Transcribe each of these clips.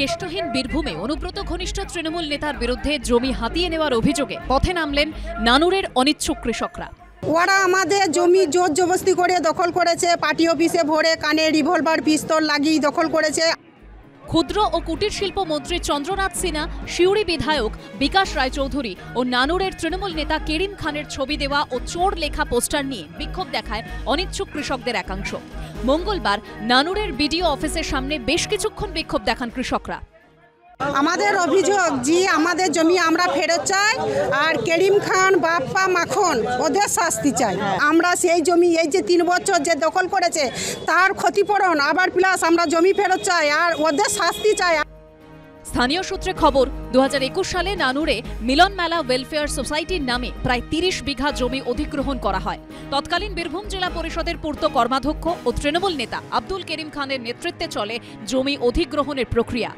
কেষ্টহীন বীরভূমে অনুব্রত ঘনিষ্ঠ তৃণমূল নেতার বিরুদ্ধে জমি হাতিয়ে নেওয়ার অভিযোগে পথে নামলেন নানুরের অনিচ্ছুক কৃষকরা। ওরা আমাদের জমি জোর জবরদস্তি করে দখল করেছে, পার্টি অফিসে ভরে কানে রিভলভার পিস্তল লাগিয়ে দখল করেছে। ক্ষুদ্র ও কুটির শিল্প মন্ত্রী চন্দ্রনাথ সিনহা, সিউড়ি বিধায়ক বিকাশ রায়চৌধুরী ও নানুরের তৃণমূল নেতা কেরিম খানের ছবি দেওয়া ও চোর লেখা পোস্টার নিয়ে বিক্ষোভ দেখায় অনিচ্ছুক কৃষকদের একাংশ। মঙ্গলবার নানুরের বিডিও অফিসের সামনে বেশ কিছুক্ষণ বিক্ষোভ দেখান কৃষকরা। আমাদের অভিযোগ যে আমাদের জমি আমরা ফেরত চাই, আর কেরিম খান, বাপ্পা, মাখন ওদের শাস্তি চাই। আমরা সেই জমি এই যে 3 বছর যে দখল করেছে তার ক্ষতিপূরণ আবার প্লাস আমরা জমি ফেরত চাই আর ওদের শাস্তি চাই। স্থানীয় সূত্রে খবর, 2021 সালে নানুরে মিলন মেলা ওয়েলফেয়ার সোসাইটির নামে প্রায় 30 বিঘা জমি অধিগ্রহণ করা হয়। তৎকালীন বীরভূম জেলা পরিষদের পূর্ত কর্মাধ্যক্ষ ও তৃণমূল নেতা আব্দুল করিম খানের নেতৃত্বে চলে জমি অধিগ্রহণের প্রক্রিয়া।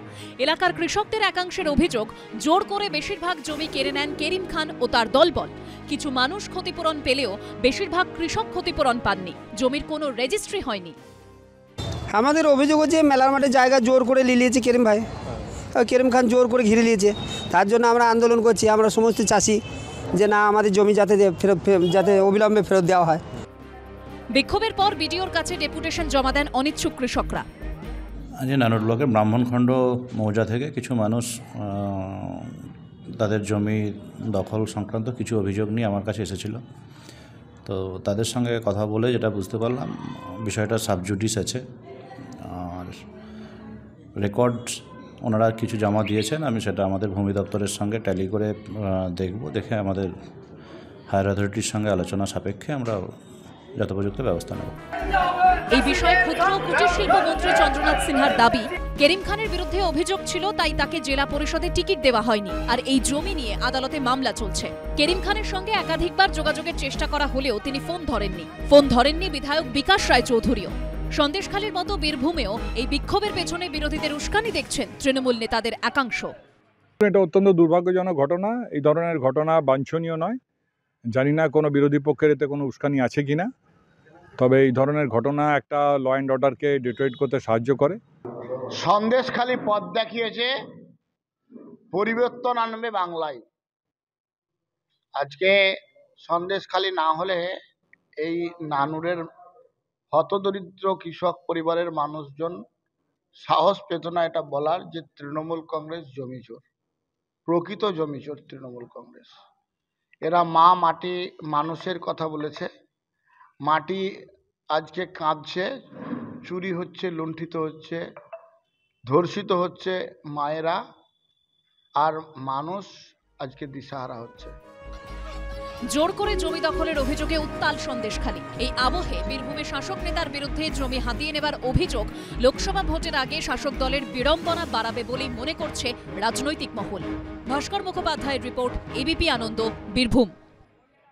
এলাকার কৃষকদের একাংশের অভিযোগ, জোর করে বেশিরভাগ জমি কেড়ে নেন করিম খান ও তার দলবল। কিছু মানুষ ক্ষতিপূরণ পেলেও বেশিরভাগ কৃষক ক্ষতিপূরণ পাননি, জমির কোনো রেজিস্ট্রি হয়নি। আমাদের অভিযোগ হচ্ছে মেলার মাঠে জায়গা জোর করে নিয়েছে করিম ভাই, করিম খান জোর করে ঘিরে নিয়েছে। তার জন্য আমরা আন্দোলন করছি, আমরা সমস্ত চাষি, যে না আমাদের জমি যাতে অবিলম্বে ফেরত দেওয়া হয়। বিক্ষোভের পর বিডিওর কাছে ডেপুটেশন জমা দেন অনিচ্ছুক কৃষকরা। আজ নানুর ব্লকের ব্রাহ্মণখণ্ড মৌজা থেকে কিছু মানুষ তাদের জমি দখল সংক্রান্ত কিছু অভিযোগ নিয়ে আমার কাছে এসেছিল। তো তাদের সঙ্গে কথা বলে যেটা বুঝতে পারলাম, বিষয়টা সাবজুডিস আছে আর রেকর্ড ওনারা কিছু জমা দিয়েছেন। আমি সেটা আমাদের ভূমি দপ্তরের সঙ্গে ট্যালি করে দেখে আমাদের হায়ার অথরিটির সঙ্গে আলোচনা সাপেক্ষে আমরা যথোপযুক্ত ব্যবস্থা নেব। এই বিষয়ে ক্ষুদ্র ও কুটির শিল্প মন্ত্রী চন্দ্রনাথ সিনহার দাবি, করিম খানের বিরুদ্ধে অভিযোগ ছিল তাই তাকে জেলা পরিষদে টিকিট দেওয়া হয়নি, আর এই জমি নিয়ে আদালতে মামলা চলছে। করিম খানের সঙ্গে একাধিকবার যোগাযোগের চেষ্টা করা হলেও তিনি ফোন ধরেননি বিধায়ক বিকাশ রায়চৌধুরীও। সন্দেশখালীর মতো বীরভূমেও এই বিক্ষোভের পেছনে বিরোধীদের উস্কানি দেখছেন তৃণমূল নেতাদের একাংশ। এটা অত্যন্ত দুর্ভাগ্যজনক ঘটনা। এই ধরনের ঘটনা বাঞ্ছনীয় নয়। জানি না কোনো বিরোধী পক্ষের এতে কোনো উস্কানি আছে কিনা, তবে এই ধরনের ঘটনা একটা ল অ্যান্ড অর্ডারকে ডিটোয়েট করতে সাহায্য করে। সন্দেশখালী পথ দেখিয়েছে, পরিবর্তন আনবে বাংলায়। আজকে সন্দেশখালী না হলে এই নানুরের হতদরিদ্র কৃষক পরিবারের মানুষজন সাহস পেত না এটা বলার যে তৃণমূল কংগ্রেস জমিচোর, প্রকৃত জমিচোর তৃণমূল কংগ্রেস। এরা মাটি মানুষের কথা বলেছে। মাটি আজকে কাঁদছে, চুরি হচ্ছে, লুণ্ঠিত হচ্ছে, ধর্ষিত হচ্ছে মায়েরা, আর মানুষ আজকে দিশাহারা হচ্ছে। জোর করে জমি দখলের অভিযোগে উত্তাল সন্দেশখালী। এই আবহে বীরভূমে শাসক নেতার বিরুদ্ধে জমি হাতিয়ে নেবার অভিযোগ লোকসভা ভোটের আগে শাসক দলের বিড়ম্বনা বাড়াবে বলেই মনে করছে রাজনৈতিক মহল। ভাস্কর মুখোপাধ্যায়ের রিপোর্ট, এবিপি আনন্দ, বীরভূম।